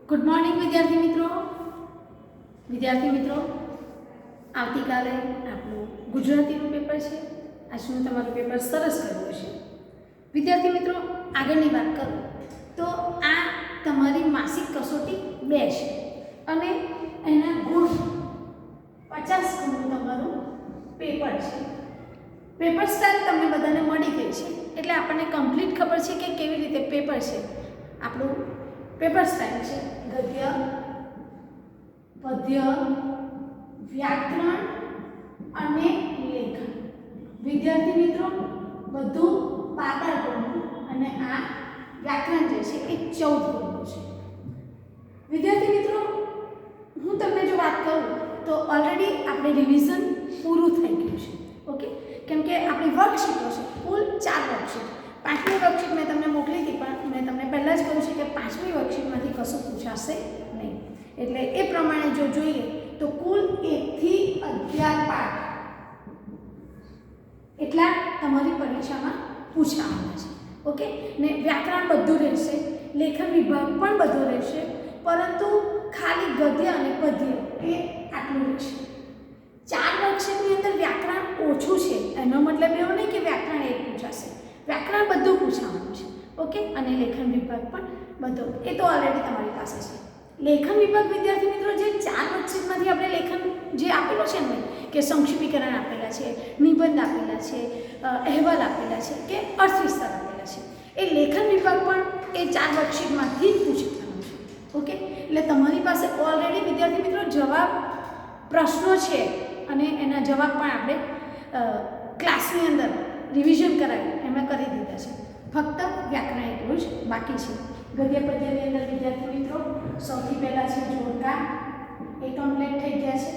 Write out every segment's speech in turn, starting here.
Good morning વિદ્યાર્થી મિત્રો આવતીકાલે આપણું ગુજરાતીનું પેપર છે। આજનું તમારું પેપર સરસ કર્યું છે। વિદ્યાર્થી મિત્રો આગળની વાત કરું તો આ તમારી માસિક કસોટી 2 છે અને એના ગુણ 50 ગુણનું તમારું પેપર છે। પેપર સ્ટાઇલ તમને બધાને મળી ગઈ છે એટલે આપણને કમ્પ્લીટ ખબર છે કે કેવી રીતે પેપર છે। આપણું પેપર સ્ટાઇલ છે ગદ્ય, પદ્ય, વ્યાકરણ અને લેખન। વિદ્યાર્થી મિત્રો બધું 15 ગુણનું અને આ વ્યાકરણ જે છે એ 14 ગુણનું છે। વિદ્યાર્થી મિત્રો હું તમને જો વાત કરું તો ઓલરેડી આપણે રિવિઝન પૂરું થઈ ગયું છે। ઓકે, કેમ કે આપણી વર્કશીટો છે કુલ 4 વર્કશીટ। 5મી વર્કશીટ મેં તમને મોકલી હતી પણ મેં તમને પહેલાં જ કહ્યું છે કે 5મી વર્કશીટમાંથી કશું પૂછાશે નહીં, એટલે એ પ્રમાણે જો જોઈએ તો કુલ 1 થી 11 પાઠ એટલા તમારી પરીક્ષામાં પૂછાવાના છે। ઓકે, ને વ્યાકરણ બધું રહેશે, લેખન વિભાગ પણ બધો રહેશે, પરંતુ ખાલી ગદ્ય અને પદ્ય એ આટલું રહેશે। 4 વર્કશીટની અંદર વ્યાકરણ ઓછું છે, એનો મતલબ એવો નહીં કે વ્યાકરણ એક પૂછાશે, વ્યાકરણ બધું પૂછવાનું છે। ઓકે, અને લેખન વિભાગ પણ બધો એ તો ઓલરેડી તમારી પાસે છે। લેખન વિભાગ વિદ્યાર્થી મિત્રો જે 4 વર્કશીટમાંથી આપણે લેખન જે આપેલો છે ને કે સંક્ષિપ્તીકરણ આપેલા છે, નિબંધ આપેલા છે, અહેવાલ આપેલા છે કે અર્થ વિસ્તાર આપેલા છે, એ લેખન વિભાગ પણ એ 4 વર્કશીટમાંથી જ પૂછવાનું છે। ઓકે, એટલે તમારી પાસે ઓલરેડી વિદ્યાર્થી મિત્રો જવાબ પ્રશ્નો છે અને એના જવાબ પણ આપણે ક્લાસની અંદર રિવિઝન કરાવી એમાં કરી દીધા છે। ફક્ત વ્યાકરણ એટલું જ બાકી છે। ગદ્ય પદ્યની અંદર વિદ્યાર્થી મિત્રો સૌથી પહેલાં છે જોડકા, એ કમ્પ્લીટ થઈ ગયા છે।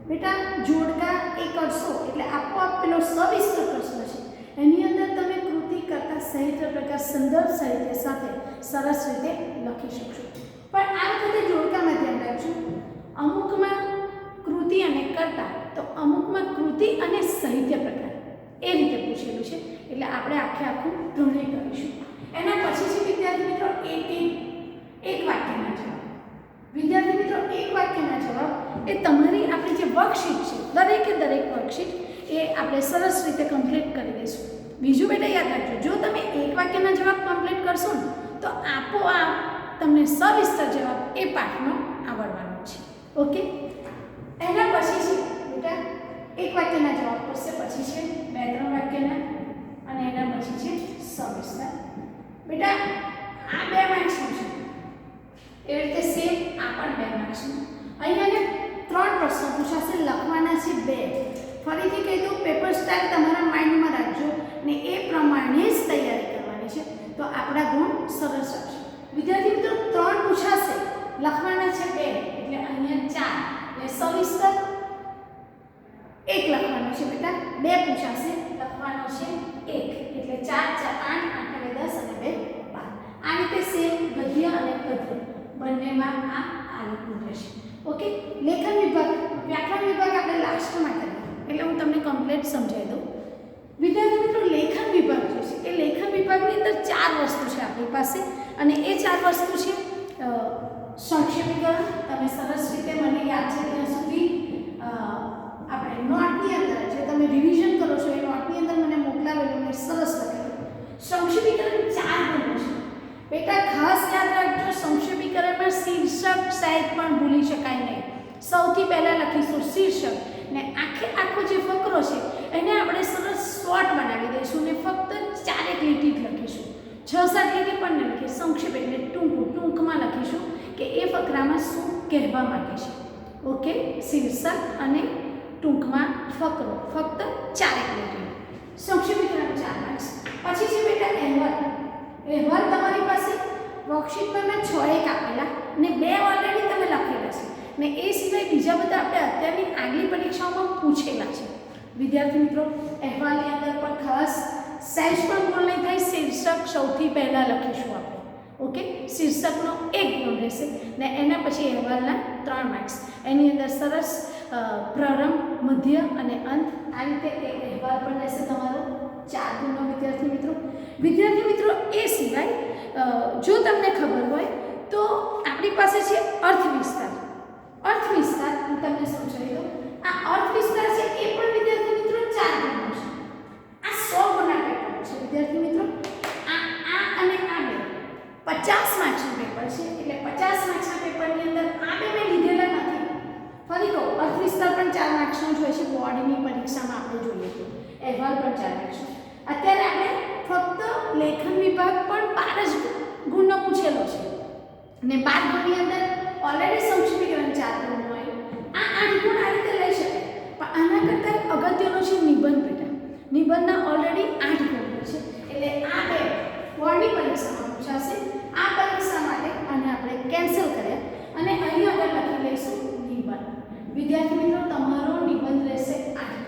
બેટા જોડકા એ કરશો એટલે આપોઆપ પેલો સવિસ્તર પ્રશ્ન છે એની અંદર તમે કૃતિ કરતા સાહિત્ય પ્રકાર સંદર્ભ સાહિત્ય સાથે સરસ રીતે લખી શકશો। પણ આ વખતે જોડકામાં ધ્યાન રાખજો, અમુકમાં કૃતિ અને કરતા તો અમુકમાં કૃતિ અને સાહિત્ય પ્રકાર એ રીતે પૂછેલું છે, એટલે આપણે આખું ત્રણેય કરીશું। એના પછી છે વિદ્યાર્થી મિત્રો એક વાક્યના જવાબ। વિદ્યાર્થી મિત્રો એક વાક્યના જવાબ એ તમારી આપણી જે વર્કશીટ છે દરેક વર્કશીટ એ આપણે સરસ રીતે કમ્પ્લીટ કરી દઈશું। બીજું બેટા યાદ રાખજો, જો તમે એક વાક્યના જવાબ કમ્પ્લીટ કરશો ને તો આપોઆપ તમને સવિસ્તર જવાબ એ પાઠનો આવડવાનો છે। ઓકે, એના પછી છે બેટા એક વાક્યના જવાબ પડશે, પછી છે 2-3 વાક્યના અને એના પછી છે સવિસ્તર। બેટા આ 2 માર્ક્સનું છે, એવી રીતે સેમ આ પણ 2 માર્ક્સનું। અહીંયા 3 પ્રશ્નો પૂછાશે, લખવાના છે 2। ફરીથી કહી દઉં, પેપર સ્ટાઇલ તમારા માઇન્ડમાં રાખજો ને એ પ્રમાણે જ તૈયારી કરવાની છે તો આપણા ગુણ સરસ આવશે। વિદ્યાર્થી મિત્રો 3 પૂછાશે, લખવાના છે 2 એટલે અહીંયા 4 એટલે સવિસ્તર 1 લખવાનો છે બેટા, 2 પૂછાશે, લખવાનો છે 1 એટલે 4 4 8 8 10 અને 2 12। આ રીતે સેમ ગદ્ય અને પદ્ય બંનેમાં આ રીતનું રહેશે। ઓકે, લેખન વિભાગ વ્યાકરણ વિભાગ આપણે લાસ્ટમાં કરીએ એટલે હું તમને કમ્પ્લીટ સમજાવી દઉં। વિદ્યાર્થી મિત્રો લેખન વિભાગ જે છે એ લેખન વિભાગની અંદર 4 વસ્તુ છે આપણી પાસે અને એ 4 વસ્તુ છે સંક્ષેપીકરણ, તમે સરસ રીતે મને યાદ છે ત્યાં સુધી આપણે નોટની અંદર જે તમે રિવિઝન કરો છો એ નોટની અંદર મને મોકલાવેલું ને સરસ લખેલું। સંક્ષેપીકરણ 4 ગુણ છે બેટા, ખાસ યાદ રાખજો, સંક્ષેપીકરણમાં શીર્ષક સાહેબ પણ ભૂલી શકાય નહીં। સૌથી પહેલાં લખીશું શીર્ષક ને આખો જે ફકરો છે એને આપણે સરસ શોર્ટ બનાવી દઈશું ને ફક્ત 4 લીટી જ લખીશું, 6-7 લીટી પણ ન લખીએ, સંક્ષેપ એટલે ટૂંકમાં લખીશું કે એ ફકરામાં શું કહેવા માંગે છે। ઓકે, શીર્ષક અને ટૂંકમાં ફકરો, ફક્ત 4 લીટી, સંક્ષેપીકરણ 4 માર્ક્સ। પછી છે બેટા અહેવાલ। અહેવાલ તમારી પાસે વર્કશીટમાં મેં 6 આપેલા ને 2 ઓલરેડી તમે લખેલા છે ને એ સિવાય બીજા બધા આપણે અત્યારની આગલી પરીક્ષાઓમાં પૂછેલા છે। વિદ્યાર્થી મિત્રો અહેવાલની અંદર પણ ખાસ સહેજ પણ ભૂલ નહીં થાય, શીર્ષક સૌથી પહેલાં લખીશું આપણે। ઓકે, શીર્ષકનો 1 ગુણ રહેશે ને એના પછી અહેવાલના 3 માર્ક્સ। એની અંદર સરસ પ્રારંભ, મધ્ય અને અંત આ રીતે એક અહેવાલ પણ રહેશે તમારો 4 ગુણનો। વિદ્યાર્થી મિત્રો એ સિવાય જો તમને ખબર હોય તો આપણી આપણી પાસે છે અર્થ વિસ્તાર. અર્થ વિસ્તાર હું તમને સમજાવી દઉં. આ અર્થ વિસ્તાર છે એ પણ વિદ્યાર્થી મિત્રો 4 ગુણનો છે. આ 100 ગુણના પેપર છે વિદ્યાર્થી મિત્રો. આ અને આ બે 50 માર્ક્સનું પેપર છે. એટલે 50 માર્ક્સના પેપરની અંદર આ બે મેં લીધેલા નથી. ફરી કહું, અર્થ વિસ્તાર પણ 4 માર્ક્સનો જ હોય છે. બોર્ડની પરીક્ષામાં આપણે જોઈએ તો અહેવાલ પણ 4 માર્ક્સનો. અત્યારે આપણે ફક્ત લેખન વિભાગ પણ 12 જ ગુણનો પૂછેલો છે ને 12 ગુણની અંદર ઓલરેડી સંક્ષિપ્તીકરણ 4 ગુણનો હોય. આ 8 ગુણ આ રીતે લઈ શકાય. પણ આના કરતાં અગત્યનો છે નિબંધ બેટા. નિબંધના ઓલરેડી 8 ગુણ હોય છે. એટલે આ બે બોર્ડની પરીક્ષામાં પૂછાશે. આ પરીક્ષા માટે આને આપણે કેન્સલ કર્યા અને અહીં આગળ લખી લઈશું નિબંધ. વિદ્યાર્થી મિત્રો તમારો નિબંધ રહેશે 8.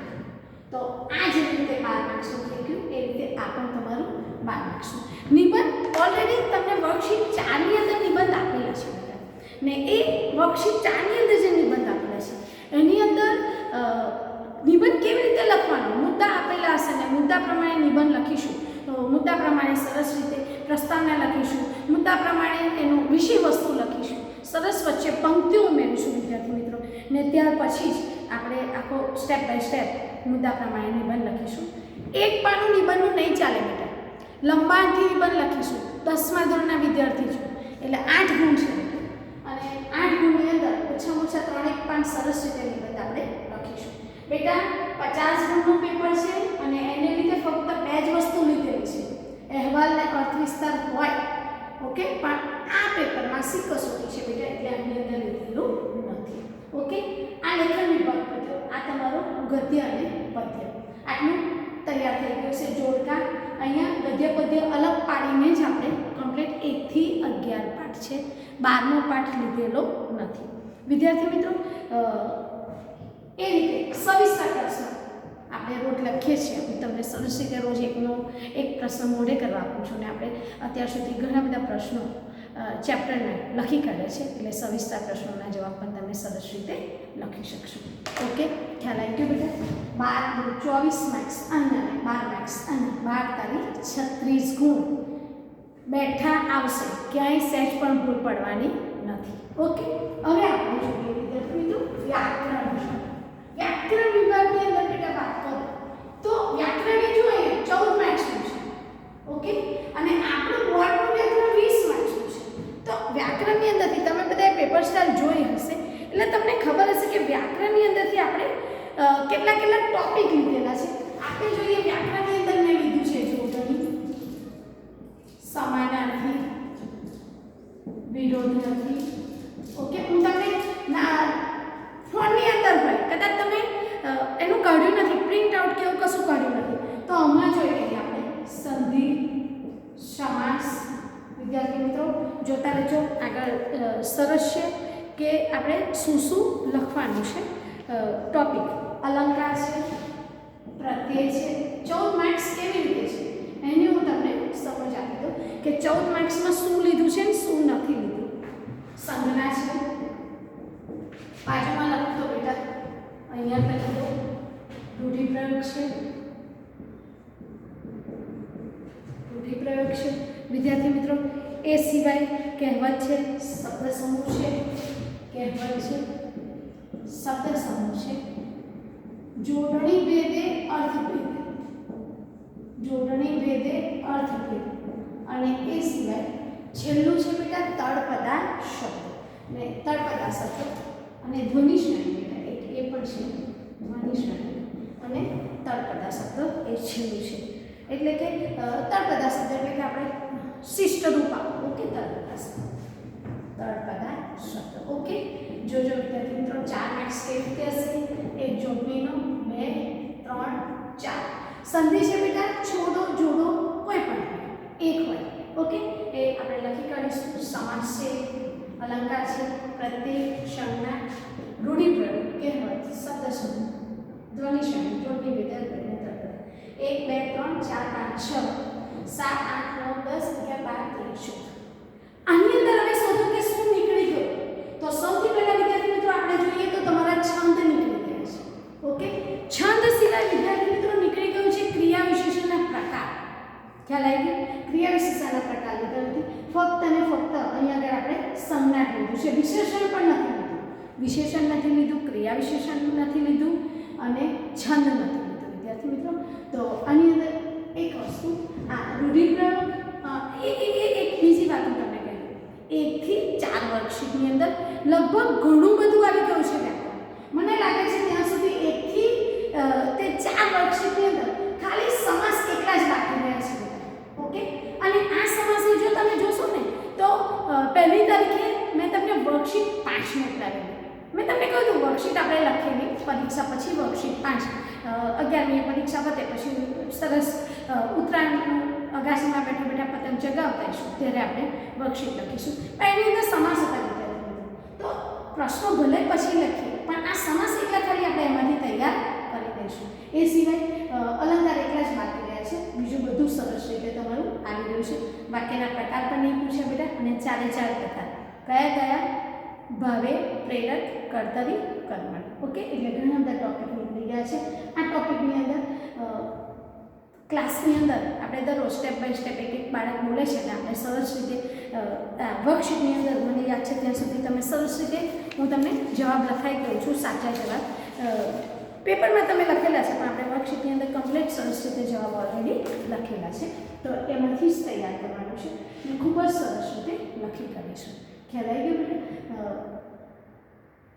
તો આ જે રીતે 12 માર્ક્સનું થઈ ગયું એ રીતે આ પણ તમારું 12 માર્ક્સનું નિબંધ. ઓલરેડી તમને વર્કશીટ 4 ની અંદર નિબંધ આપેલા છે બેટા. ને એ વર્કશીટ 4 ની અંદર જે નિબંધ આપેલા છે એની અંદર નિબંધ કેવી રીતે લખવાનો મુદ્દા આપેલા હશે ને મુદ્દા પ્રમાણે નિબંધ લખીશું. તો મુદ્દા પ્રમાણે સરસ રીતે પ્રસ્તાવના લખીશું. મુદ્દા પ્રમાણે એનું વિષય વસ્તુ લખીશું. સરસ વચ્ચે પંક્તિઓ ઉમેરીશું વિદ્યાર્થી મિત્રો. ને ત્યાર પછી જ આપણે આખો સ્ટેપ બાય સ્ટેપ મુદ્દા પ્રમાણે નિબંધ લખીશું. એક પાનું નિબંધનું નહીં ચાલે બેટા. લંબાણથી નિબંધ લખીશું. 10મા ધોરણના વિદ્યાર્થી છો એટલે 8 ગુણ છે અને 8 ગુણની અંદર ઓછામાં ઓછા 3 પાન સરસ રીતે નિબંધ આપણે લખીશું. બેટા 50 ગુણનું પેપર છે અને એને લીધે ફક્ત 2 જ વસ્તુ લીધેલી છે. અહેવાલ ને અર્થ વિસ્તાર હોય ઓકે, પણ આ પેપર માસિક કસોટી છે બેટા એટલે આની અંદર લીધેલું નથી. ઓકે, આ લેખન વિભાગ પદ્ય, આ તમારો ગદ્ય અને પદ્ય આટલું તૈયાર થઈ ગયું છે. જોડકા અહીંયા ગદ્ય પદ્ય અલગ પાડીને જ આપણે કમ્પ્લીટ 1 થી 11 પાઠ છે. 12મો પાઠ લીધેલો નથી વિદ્યાર્થી મિત્રો. એ રીતે 26 પ્રશ્ન આપણે રોજ લખીએ છીએ. હું તમને સરસ રીતે રોજ એક પ્રશ્ન મોઢે કરવા આપું છું ને આપણે અત્યાર સુધી ઘણા બધા પ્રશ્નો ચેપ્ટરના લખી કાઢ્યા છે. એટલે 26 પ્રશ્નોના જવાબ પણ તમે સરસ રીતે લખી શકશો. ઓકે, ખ્યાલ આવી ગયો બેટા. 24 માર્ક્સ અને 12 માર્ક્સ અને 12 તારીખ 36 ગુણ બેઠા આવશે. ક્યાંય સહેજ પણ ભૂલ પડવાની નથી. ઓકે, હવે આપણે જોઈએ વિદ્યાર્થી મિત્રો વ્યાકરણ. વ્યાકરણ વિભાગની અંદર બેટા વાત કરો તો વ્યાકરણ જોઈએ 14 માર્ક્સનું છે. ઓકે, અને આપણું બોર્ડનું વ્યાકરણ 20 માર્ક્સનું છે. તો વ્યાકરણની અંદરથી તમે બધાએ પેપર સ્ટાઇલ જોઈ હશે એટલે તમને ખબર હશે કે વ્યાકરણની અંદરથી આપણે કેટલા ટોપિક લીધેલા છે. આપણે જોઈએ વ્યાકરણની અંદર મેં લીધું છે જોડણી, સમાનાર્થી, વિરોધાર્થી. ઓકે, હું તમને ફોનની અંદર હોય કદાચ તમે એનું કાઢ્યું નથી, પ્રિન્ટ આઉટ કે એવું કશું કાઢ્યું નથી તો હમણાં જોઈ લઈએ આપણે સંધિ, સમાસ. વિદ્યાર્થી મિત્રો જોતા રહેજો. આગળ સરસ છે કે આપણે શું લખવાનું છે. ટોપિક અલંકાર છે, પ્રત્યય છે. 14 માર્ક્સ કેવી રીતે છે એની હું તમને સમજ આપી દઉં કે 14 માર્ક્સમાં શું લીધું છે ને શું નથી લીધું. સંજ્ઞા છે, બાજુમાં લખતો બેટા અહીંયા લખી દો. રૂઢિપ્રયોગ છે, રૂઢિપ્રયોગ છે વિદ્યાર્થી મિત્રો. એ સિવાય કહેવત છે, શબ્દ સમૂહ છે, કહેવત છે, શબ્દ સમૂહ છે, જોડણી ભેદે અર્થભેદ, જોડણી ભેદે અર્થભેદ અને એ સિવાય છેલ્લું છે બેટા તળપદા શબ્દ ને તળપદા શબ્દ અને ધ્વનિ શ્રેણી બેટા એ પણ છે. ધ્વનિ શ્રેણી અને તળપદા શબ્દ એ છેલ્લું છે. એટલે કે તળપદા શબ્દ એટલે કે આપણે શિષ્ટ રૂપ આપો. ઓકે, તળપદા શબ્દ, તળપદા શબ્દ. ઓકે, જોજો વિદ્યાર્થી મિત્રો 4 માર્ક્સ કેવી રીતે હશે. એક જોડણીનો, 2, 3, 4. સંધિ છે બેટા છોડો જોડો કોઈ પણ એક હોય. ઓકે, એ આપણે લખી કાઢીશું. સમાસ છે, અલંકાર છે, પ્રત્યય, સંજ્ઞા, રૂઢિપ્રયોગ, કહેવત, શબ્દ સમૂહ, ધ્વનિ શ્રેણી, જોડણી ભેદ અર્થભેદ. 1, 2, 3, 4, 5, 6, 7, 8, 9, 10, 11, 12, 13, 14. આની અંદર હવે શોધો કે શું નીકળી ગયું. તો સૌથી પહેલા વિદ્યાર્થી મિત્રો આપણે જોઈએ તો તમારા છંદ નીકળી ગયા છે. ઓકે, છંદ સિવાય વિદ્યાર્થી મિત્રો નીકળી ગયું છે ક્રિયા વિશેષણના પ્રકાર. ખ્યાલ આવી ગયો. ક્રિયા વિશેષણના પ્રકાર વિદ્યાર્થી ફક્ત અને ફક્ત અહીંયા આગળ આપણે સંજ્ઞા આટલું લીધું છે. વિશેષણ પણ નથી લીધું, વિશેષણ નથી લીધું, ક્રિયા વિશેષણ નથી લીધું અને છંદ નથી લીધું વિદ્યાર્થી મિત્રો. તો આની અંદર એક વસ્તુ આ રૂઢિપ્રયોગ એક બીજી વાત હું તમને કહી દઉં. 1 થી 4 વર્કશીટની અંદર લગભગ ઘણું બધું આવી ગયું છે વ્યાકરણ. મને લાગે છે ત્યાં સુધી 1 થી તે 4 વર્કશીટની અંદર ખાલી સમાસ એકલા જ બાકી રહ્યા છે. ઓકે, અને આ સમાસની જો તમે જોશો ને તો પહેલી તારીખે મેં તમને વર્કશીટ 5 મોકલાવેલી. મેં તમને કહ્યું હતું વર્કશીટ આપણે લખેલી પરીક્ષા પછી વર્કશીટ 5 11મી પરીક્ષા પતે પછી સરસ ઉત્તરાયણનું અગાસીમાં બેઠા બેઠા પતંગ ચગાવતા હશું ત્યારે આપણે વર્કશીટ લખીશું. પણ એની અંદર સમાસ હતા વિદ્યાર્થીઓ. તો પ્રશ્નો ભલે પછી લખીએ પણ આ સમાસ એકલા ખાલી આપણે એમાંથી તૈયાર કરી દઈશું. એ સિવાય અલંકાર એકલા જ બાકી રહ્યા છે. બીજું બધું સરસ રીતે તમારું આવી રહ્યું છે. વાક્યના પ્રકાર પણ નહીં પૂછ્યા બેટા, અને 4 પ્રકાર કયા કયા? ભાવે, પ્રેરક, કર્તરી, કર્મણ. ઓકે, એટલે ઘણા બધા ટોપિક નીકળી ગયા છે. આ ટોપિકની અંદર ક્લાસની અંદર આપણે દરરોજ સ્ટેપ બાય સ્ટેપ એક બાળક બોલે છે ને આપણે સરસ રીતે વર્કશીટની અંદર મને યાદ છે ત્યાં સુધી તમે સરસ રીતે હું તમને જવાબ લખાઈ દઉં છું, સાચા જવાબ. પેપરમાં તમે લખેલા છે પણ આપણે વર્કશીટની અંદર કમ્પ્લીટ સરસ રીતે જવાબ ઓલરેડી લખેલા છે. તો એમાંથી જ તૈયાર કરવાનું છે અને ખૂબ જ સરસ રીતે લખી કરીશું. ખ્યાલ આવી ગયો બેટા?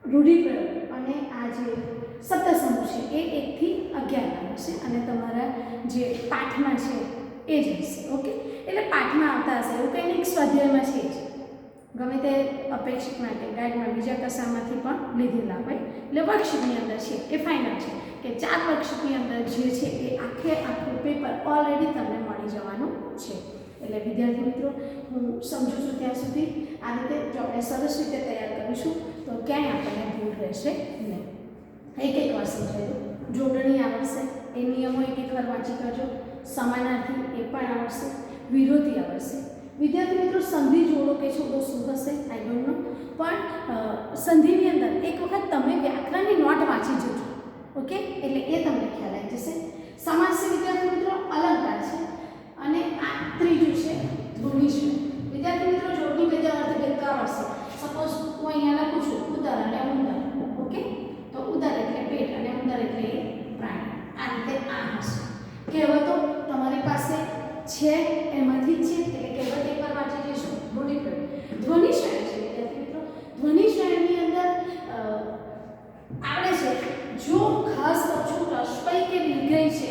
રૂઢિપ્રયોગ અને આ જે શબ્દ સમૂહ છે એ 1 થી 11 હશે અને તમારા જે પાઠમાં છે એ જ હશે. ઓકે, એટલે પાઠમાં આવતા હશે એવું કંઈ નહીં, સ્વાધ્યાયમાં છે જ ગમે તે અપેક્ષિત માટે ગાઈડમાં બીજા કશામાંથી પણ લીધેલા હોય. એટલે વર્કશીટની અંદર છે એ ફાઇનલ છે કે 4 વર્કશીટની અંદર જે છે એ આખું પેપર ઓલરેડી તમને મળી જવાનું છે. એટલે વિદ્યાર્થી મિત્રો હું સમજુ છું ત્યાં સુધી આ રીતે જો આપણે સરસ રીતે તૈયાર કરીશું તો ક્યાંય આપણને ભૂલ રહેશે નહીં. એક વાર સમજાવી દો. જોડણી આવડશે, એ નિયમો એક વાર વાંચી કરજો. સમાનાર્થી એ પણ આવડશે, વિરોધી આવડશે. વિદ્યાર્થી મિત્રો સંધિ જોડો કે છોડો શું હશે આઈ ડોન્ટ નો, પણ સંધિની અંદર એક વખત તમે વ્યાકરણની નોટ વાંચી જજો. ઓકે, એટલે એ તમને ખ્યાલ આવી જશે. સમાસ છે વિદ્યાર્થી મિત્રો અલંકાર છે અને આ ત્રીજું છે ધ્વનિશ્વર. વિદ્યાર્થી મિત્રો જોડણી ભેદા અર્થ ભેદ આવડશે. સપોઝ હું અહીંયા લખું છું ઉદર અને ઉંદર. ઓકે, તો ઉદર એટલે પેટ અને ઉંદર એટલે પ્રાણી. આ રીતે આ હશે. કહેવતો તમારી પાસે છે એમાંથી જ છે એટલે કહેવત એકવાર વાંચી જઈશું. રૂઢિપ્રયોગ. ધ્વનિ શ્રેણી છે વિદ્યાર્થી મિત્રો. ધ્વનિ શ્રેણીની અંદર આવડે છે જો ખાસ ઓછું રસ્વઈ કે દીર્ઘઈ છે.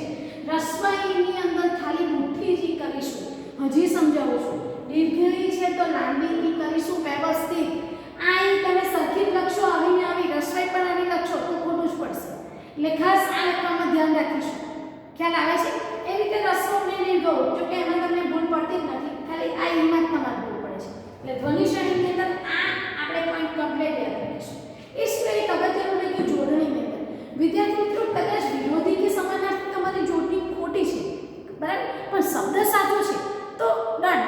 રસ્વઈની અંદર ખાલી મુઠ્ઠી જ કરીશું. હજી સમજાવું છું. દીર્ઘઈ છે તો લાંબી ઈ કરીશું વ્યવસ્થિત. આ ઈ તમે સરખી જ લખશો, આવીને આવી રસ્વઈ પણ આવી લખશો તો ખોટું જ પડશે. એટલે ખાસ આ લખવામાં ધ્યાન રાખીશું. ખ્યાલ આવે છે? એ રીતે રસ્વ અને દીર્ઘ, જો કે એમાં તમને ભૂલ પડતી જ નથી, ખાલી આ ઈમાં જ તમારે ભૂલ પડે છે. એટલે ધ્વનિ શ્રેણીની અંદર આ આપણે પોઈન્ટ કમ્પ્લીટ યાદ રાખીશું. એ સિવાય એક અગત્યનું લખ્યું જોડણીની અંદર. વિદ્યાર્થી મિત્રો કદાચ વિરોધી કે સમાનાર્થી તમારી જોડણી ખોટી છે બરાબર, પણ શબ્દ સાચો છે તો ડન,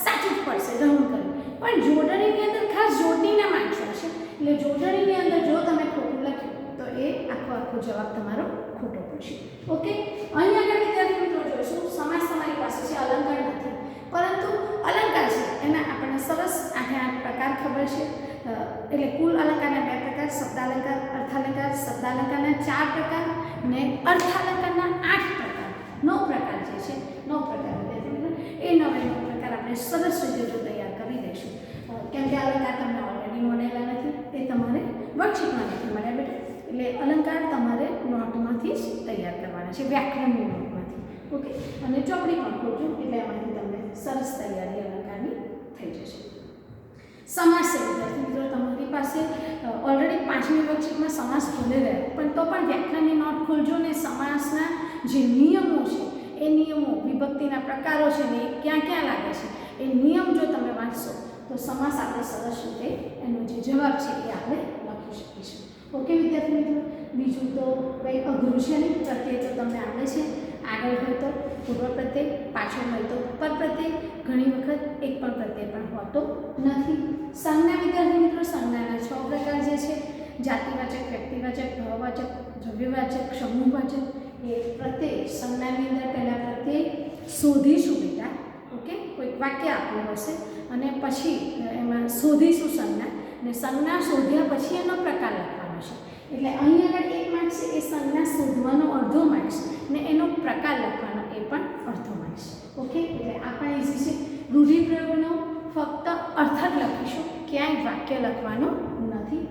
સાચું જ પડશે રહું કરી. પણ જોડણીની અંદર ખાસ જોડણીના માણસો છે એટલે જોડણીની અંદર જો તમે ખોટું લખ્યું તો એ આખો જવાબ તમારો ખોટો પડશે. ઓકે, અહીં આગળ વિદ્યાર્થી મિત્રો જોઈશું સમાસ તમારી પાસે છે, અલંકાર નથી પરંતુ અલંકાર છે એના આપણને સરસ 8 પ્રકાર ખબર છે. એટલે કુલ અલંકારના 2 પ્રકાર, શબ્દાલંકાર, અર્થાલંકાર. શબ્દાલંકારના 4 પ્રકાર ને અર્થાલંકારના 8 પ્રકાર. 9 પ્રકાર જે છે 9 પ્રકાર વિદ્યાર્થી મિત્રો. એ 9 પ્રકાર આપણે સરસ રીતે જો તૈયાર કરી દઈશું. કેમ કે અલંકાર તમને ઓલરેડી મળેલા નથી, એ તમારે વર્કશીટમાં નથી મળ્યા બેટા. એટલે અલંકાર તમારે નોટમાંથી જ તૈયાર કરવાના છે, વ્યાકરણની નોટમાંથી. ઓકે, અને ચોપડી પણ ખોલજો એટલે એમાંથી તમને સરસ તૈયારી અલંકારની થઈ જશે. સમાસ છે વિદ્યાર્થી મિત્રો તમારી પાસે ઓલરેડી 5મી વર્કશીટમાં સમાસ ખોલી રહ્યા, પણ તો પણ વ્યાકરણની નોટ ખોલજો ને સમાસના જે નિયમો છે એ નિયમો, વિભક્તિના પ્રકારો છે ને એ ક્યાં ક્યાં લાગે છે એ નિયમ જો તમે વાંચશો તો સમાસ આપણે સરસ રીતે એનો જે જવાબ છે એ આપણે લખી શકીશું. ઓકે વિદ્યાર્થી મિત્રો, બીજું તો કંઈ અઘરું છે નહીં. પ્રત્યય તો તમને આવડે છે. આગળ હોય તો પૂર્વ પ્રત્યય, પાછળ હોય તો પર પ્રત્યય. ઘણી વખત એક પણ પ્રત્યય પણ હોતો નથી. સંજ્ઞા વિદ્યાર્થી મિત્રો, સંજ્ઞાના 6 પ્રકાર જે છે જાતિવાચક, વ્યક્તિવાચક, ભાવવાચક, દ્રવ્યવાચક, સમૂહવાચક. એ પ્રત્યય સંજ્ઞાની અંદર પહેલાં પ્રત્યય શોધીશું બેટા. ઓકે, કોઈક વાક્ય આપ્યું હશે અને પછી એમાં શોધીશું સંજ્ઞા. ને સંજ્ઞા શોધ્યા પછી એનો પ્રકાર લખવાનો છે. એટલે અહીં આગળ 1 માર્ક્સ છે એ સંજ્ઞા શોધવાનો અડધો માર્ક્સ ને એનો પ્રકાર લખવાનો એ પણ અડધો માર્ક્સ. ઓકે, એટલે આ પણ ઇઝી છે. રૂઢિપ્રયોગનો ફક્ત અર્થ જ લખીશું, ક્યાંય વાક્ય લખવાનું નથી.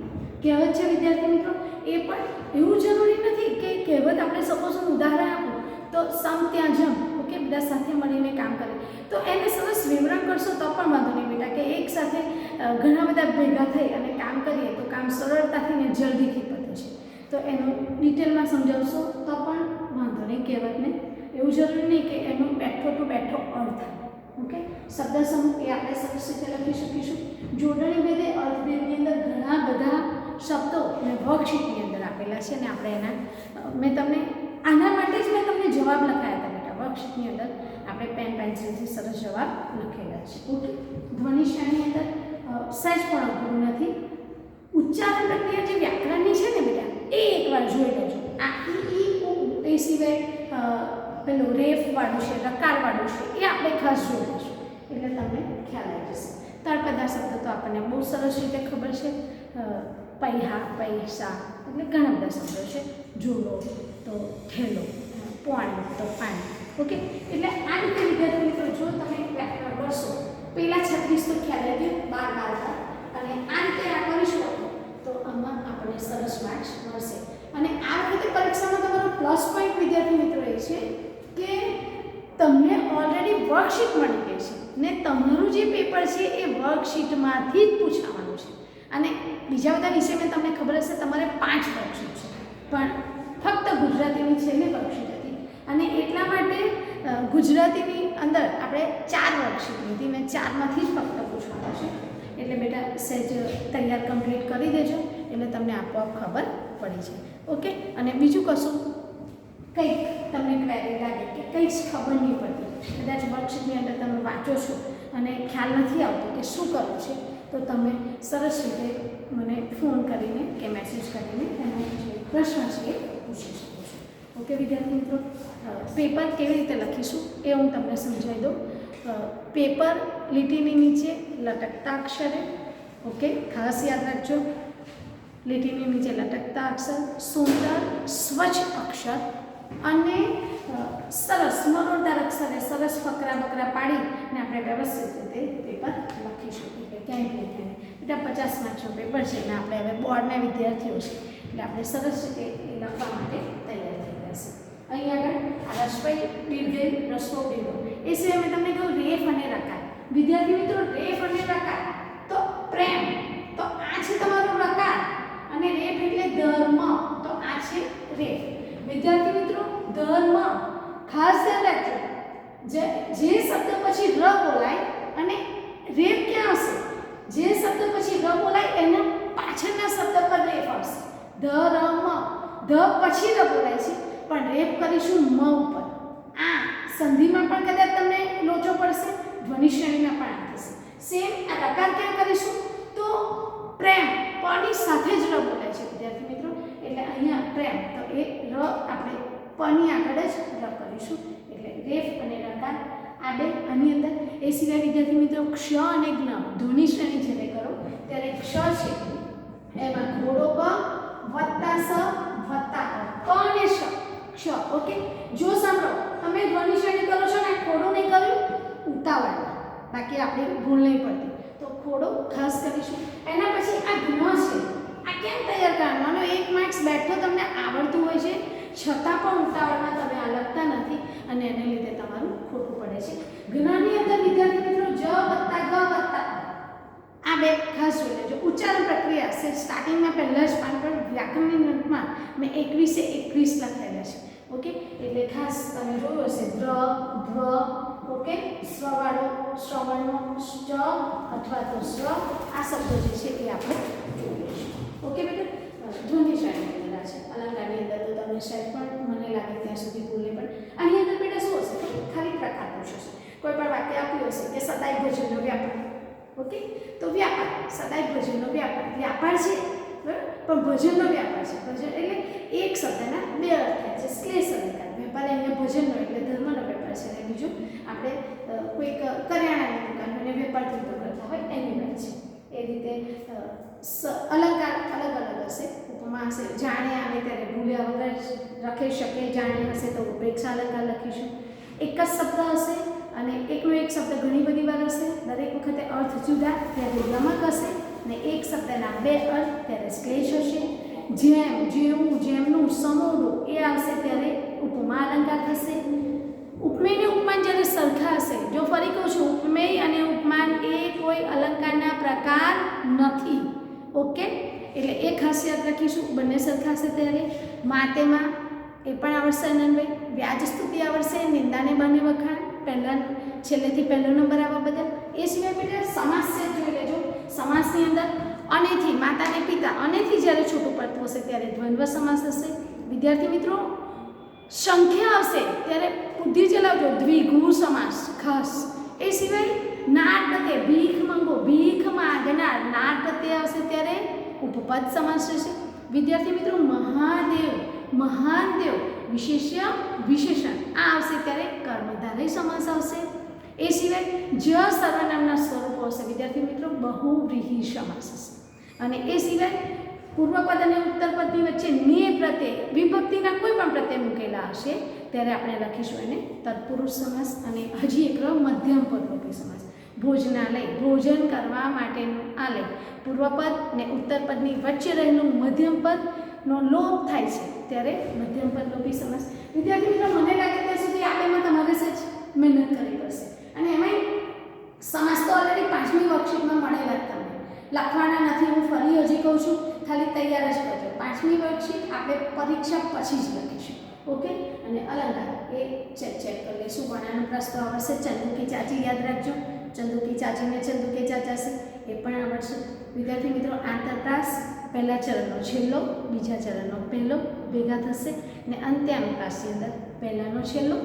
કહેવત છે વિદ્યાર્થી મિત્રો, એ પણ એવું જરૂરી નથી કે કહેવત આપણે સપોઝ ઉદાહરણ આપું તો સમ ત્યાં જમ, ઓકે, બધા સાથે મળીને કામ કરે તો એને સરસ વિવરણ કરશો તો પણ વાંધો નહીં બેટા, કે એક સાથે ઘણા બધા ભેગા થઈ અને કામ કરીએ તો કામ સરળતાથી ને જલ્દીથી પતે છે. તો એનું ડિટેલમાં સમજાવશો તો પણ વાંધો નહીં કહેવતને. એવું જરૂરી નહીં કે એનો બેઠો ટુ બેઠો અર્થ. ઓકે, શબ્દ સમૂહ એ આપણે સરસ રીતે લખી શકીશું. જોડણી ભેદે અર્થભેદની અંદર ઘણા બધા શબ્દો અને વર્કશીટની અંદર આપેલા છે અને આપણે મેં તમને આના માટે જ મેં તમને જવાબ લખાયા હતા બેટા. વર્કશીટની અંદર આપણે પેન પેન્સિલથી સરસ જવાબ લખેલા છે. ઓકે, ધ્વનિ શ્રેણી અંદર સહેજ પણ અઘરું નથી. ઉચ્ચારણ પ્રક્રિયા જે વ્યાકરણની છે ને બેટા, એ એકવાર જોઈ લેજો. આ ઈ એ સિવાય પેલું રેફ વાળું છે, રકાર વાળું છે, એ આપણે ખાસ જોઈ લઈશું એટલે તમને ખ્યાલ આવી જશે. તળપદા શબ્દ તો આપણને બહુ સરસ રીતે ખબર છે. પૈહા, પૈસા એટલે ઘણા બધા શબ્દો છે. જોડો તો ઠેલો, પાણી તો પાણી. ઓકે, એટલે આ રીતે વિદ્યાર્થી મિત્રો જો તમે વ્યાકરણ કરશો, પહેલા 36 તો ખ્યાલ આવી ગયો, 12 અને આ રીતે આ કરીશું તો આમાં આપણને સરસ માર્ક્સ મળશે. અને આ વખતે પરીક્ષામાં તમારો પ્લસ પોઈન્ટ વિદ્યાર્થી મિત્રો એ છે કે તમને ઓલરેડી વર્કશીટ મળી ગઈ છે ને તમારું જે પેપર છે એ વર્કશીટમાંથી જ પૂછાવાનું છે. અને બીજા બધા વિષય મેં તમને ખબર હશે તમારે 5 વર્કશીટ છે, પણ ફક્ત ગુજરાતીની છેલ્લી વર્કશીટ હતી અને એટલા માટે ગુજરાતીની અંદર આપણે 4 વર્કશીટ લીધી ને 4માંથી જ ફક્ત પૂછવાનું છે. એટલે બેટા સહેજ તૈયાર કમ્પ્લીટ કરી દેજો એટલે તમને આપોઆપ ખબર પડી જાય. ઓકે, અને બીજું કશું કંઈક તમને ક્વેરી લાગે કે કંઈ જ ખબર નહીં પડતી, કદાચ વર્કશીટની અંદર તમે વાંચો છો અને ખ્યાલ નથી આવતો કે શું કરવું છે, તો તમે સરસ રીતે મને ફોન કરીને કે મેસેજ કરીને એનો જે પ્રશ્ન છે એ પૂછી શકો છો. ઓકે વિદ્યાર્થી મિત્રો, પેપર કેવી રીતે લખીશું એ હું તમને સમજાવી દઉં. પેપર લીટીની નીચે લટકતા અક્ષરે, ઓકે, ખાસ યાદ રાખજો, લીટીની નીચે લટકતા અક્ષર, સુંદર સ્વચ્છ અક્ષર અને સરસ મરોડદાર અક્ષરે સરસ ફકરા બકરા પાડીને આપણે વ્યવસ્થિત રીતે પેપર લખીશું. એટલે ક્યાંય ભૂલ થાય નહીં. એટલે 50 માર્ક્સનું પેપર છે અને આપણે હવે બોર્ડના વિદ્યાર્થીઓ છે એટલે આપણે સરસ રીતે એ લખવા માટે તૈયાર થઈ ગયા છે. અહીં આગળ આ રસોઈ દીર્ઘ રસો દીર્ઘ એ સિવાય મેં તમને કહ્યું રેફ અને રકાર. વિદ્યાર્થી મિત્રો, રેફ અને રકાર તો પ્રેમ, તો આ છે તમારો રકાર અને રેફ એટલે ધર્મ, તો આ છે રેફ. વિદ્યાર્થી મિત્રો, ધર્મ ખાસ ધ્યાન રાખજો, જે શબ્દ પછી ર બોલાય અને રેફ ક્યાં હશે, જે શબ્દ પછી ર બોલાય એના પાછળના શબ્દ પર રેફ આવશે. ધર્મ, ધ પછી ર બોલાય છે પણ રેફ કરીશું મ ઉપર. આ સંધિમાં પણ કદાચ તમને લોચો પડશે, ધ્વનિ શ્રેણીમાં પણ આ થશે. સેમ આ રકાર ક્યાં કરીશું તો પ્રેમ પની સાથે જ ર બોલાય છે વિદ્યાર્થી મિત્રો, એટલે અહીંયા પ્રેમ તો એ ર આપણે પની આગળ જ ર કરીશું એટલે રેફ અને રકાર આ બે આની અંદર. એ સિવાય વિદ્યાર્થી મિત્રો ક્ષ અને જ્ઞ ધ્વનિ શ્રેણી જ્યારે કરો ત્યારે ક્ષ છે એમાં ઘોડો ક વત્તા સ વત્તા ક અને શ, ક્ષ. ઓકે, જો સાંભળો, તમે ધ્વનિ શ્રેણી કરો છો ને ખોડો નહીં કર્યું ઉતાવળમાં, બાકી આપણી ભૂલ નહીં પડતી, તો ખોડો ખાસ કરીશું. એના પછી આ જ્ઞ છે, આ કેમ તૈયાર કરવાનો? 1 માર્ક્સ બેઠો તમને આવડતું હોય છે છતાં પણ ઉતાવળમાં તમે આ લખતા નથી અને એને લીધે તમારું ખોટું પડે છે. જ્ઞની અંદર વિદ્યાર્થી મિત્રો જ વત્તા ગ વત્તા આ બે ખાસ જોઈ લેજો. ઉચ્ચારણ પ્રક્રિયા છે સ્ટાર્ટિંગમાં પહેલા જ પાન પર વ્યાકરણની નોટમાં મેં 21 લખાયેલા છે. ઓકે, એટલે ખાસ તમે જોયું હશે દ્ર, ધ્વ, ઓકે, સ્વવાળો, શ્રવણનો ચ અથવા તો સ્વ, આ શબ્દો જે છે એ આપણે જોઈ લઈશું. ઓકે બેટા, ધ્વનિ શ્રેણી અંદર છે. અલંકારની અંદર તો તમને શાયદ પણ મને લાગે ત્યાં સુધી ભૂલ નહીં પડે. આની અંદર બેટા શું હશે? ખાલી પ્રકાર પૂછશે. કોઈ પણ વાક્ય આપ્યું હશે કે સદાય ભોજનનો વ્યાપાર, ઓકે, તો વ્યાપાર, સદાય ભોજનનો વ્યાપાર, વ્યાપાર છે બરાબર, પણ ભોજનનો વ્યાપાર છે. ભોજન એટલે એક શબ્દના બે અર્થ થાય છે. શ્લેષ અલંકાર, વેપાર અહીંયા ભોજનનો એટલે ધર્મનો વેપાર છે અને બીજું આપણે કોઈક કરિયાણાની દુકાન અને વેપાર ધંધો કરતા હોય એની વાત છે. એ રીતે અલંકાર અલગ અલગ હશે. ઉપમા હશે જાણે આવે ત્યારે ભૂલ્યા વગર લખી શકે, જાણે હશે તો ઉપેક્ષા અલંકાર લખીશું. એક જ શબ્દ હશે અને એકનો એક શબ્દ ઘણી બધી વાર હશે, દરેક વખતે અર્થ જુદા ત્યારે યમક હશે, ને એક શબ્દના બે અર્થ ત્યારે શ્લેષ હશે. જેમ, જેવું, જેમનું, સમોરું એ આવશે ત્યારે ઉપમા અલંકાર થશે. ઉપમેય અને ઉપમાન જ્યારે સરખા હશે, જો ફરી કહું છું, ઉપમેય અને ઉપમાન એ કોઈ અલંકારના પ્રકાર નથી. ઓકે, એટલે એ ખાસ યાદ રાખીશું. બંને સરખા હશે ત્યારે માતેમાં એ પણ આવડશે આનંદભાઈ. વ્યાજ સ્તુતિ આવડશે, નિંદાને બને વખાણ પહેલા છેલ્લેથી પહેલો નંબર આવવા બદલ. એ સિવાય બેટા સમાસ છે જોઈ લેજો. સમાસની અંદર અનેથી, માતાને પિતા અનેથી જ્યારે છૂટું પડતું હશે ત્યારે દ્વંદ્વ સમાસ હશે. વિદ્યાર્થી મિત્રો સંખ્યા આવશે ત્યારે બુદ્ધિ ચલાવજો, દ્વિગુ સમાસ ખાસ. એ સિવાય નાટ પ્રત્યે ભીખ મંગો, ભીખ માંગનાર, નાટ પ્રત્યે આવશે ત્યારે ઉપપદ સમાસ રહેશે. વિદ્યાર્થી મિત્રો મહાદેવ, મહાન દેવ, વિશેષ્ય વિશેષણ આ આવશે ત્યારે કર્મધારય સમાસ આવશે. એ સિવાય જ સર્વનામના સ્વરૂપો હશે વિદ્યાર્થી મિત્રો બહુવ્રીહી સમાસ હશે. અને એ સિવાય પૂર્વપદ અને ઉત્તરપદની વચ્ચે ને પ્રત્યે વિભક્તિના કોઈ પણ પ્રત્યય મૂકેલા હશે ત્યારે આપણે લખીશું એને તત્પુરુષ સમાસ. અને હજી એક મધ્યમ પદરૂપી સમાસ. ભોજનાલય, ભોજન કરવા માટેનું આલય, પૂર્વપદ ને ઉત્તરપદની વચ્ચે રહેલું મધ્યમ પદનો લોપ થાય છે ત્યારે મધ્યમ પદ લોપી સમાસ. વિદ્યાર્થી મિત્રો મને લાગે ત્યાં સુધી આપેમાં તમારે સજ મહેનત કરવી પડશે. અને એમાંય સમાસ તો ઓલરેડી 5મી વર્કશીટમાં મળેલા જ તમને લખવાના નથી. હું ફરી હજી કહું છું, ખાલી તૈયાર જ કરજો. 5મી વર્કશીટ આપણે પરીક્ષા પછી જ લખીશું. ઓકે, અને અલંકાર એ ચેક કરી લઈશું. પણ પ્રશ્ન આવડશે. ચંદુકી ચાચી યાદ રાખજો, ચંદુકી ચાચીને ચંદુકે ચાચા છે એ પણ આવડશે. વિદ્યાર્થી મિત્રો આંતરપ્રાસ પહેલા ચરણનો છેલ્લો, બીજા ચરણનો પહેલો ભેગા થશે, ને અંત્યાનુપ્રાસની અંદર પહેલાનો છેલ્લો,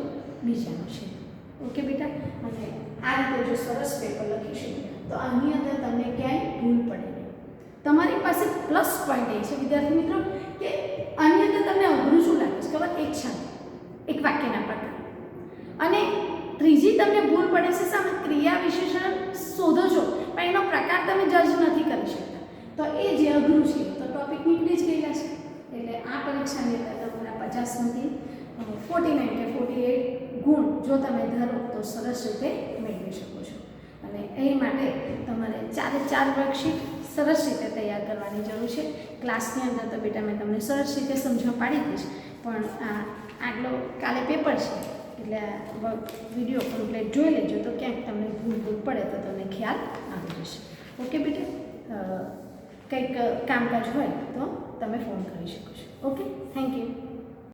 બીજાનો છેલ્લો. ઓકે બેટા, અને આ રીતે જો સરસ પેપર લખીશું તો આની અંદર તમને ક્યાંય ભૂલ પડે નહીં. તમારી પાસે પ્લસ પોઈન્ટ એ છે વિદ્યાર્થી મિત્રો કે આની અંદર તમને અઘરું શું લાગે છે ખબર? એક શબ્દ, એક વાક્યના પ્રકાર. અને ત્રીજી તમને ભૂલ પડે છે સામે ક્રિયા વિશેષણ શોધો છો પણ એનો પ્રકાર તમે જજ નથી કરી શકતા. તો એ જે અઘરું છે તો ટોપિક નીકળી જ ગયેલા છે. એટલે આ પરીક્ષાની અંદર તમારા 50માંથી 49 કે 48 ગુણ જો તમે ધરો તો સરસ રીતે મેળવી શકો છો. અને એ માટે તમારે 4 વર્કશીટ સરસ રીતે તૈયાર કરવાની જરૂર છે. ક્લાસની અંદર તો બેટા મેં તમને સરસ રીતે સમજવા પાડી દઈશ, પણ આગલો કાલે પેપર છે એટલે વિડીયો કમ્પ્લીટ જોઈ લેજો તો ક્યાંક તમને ભૂલ પડે તો તમને ખ્યાલ આવી જશે. ઓકે બેટા, કંઈક કામકાજ હોય તો તમે ફોન કરી શકો છો. Okay, thank you.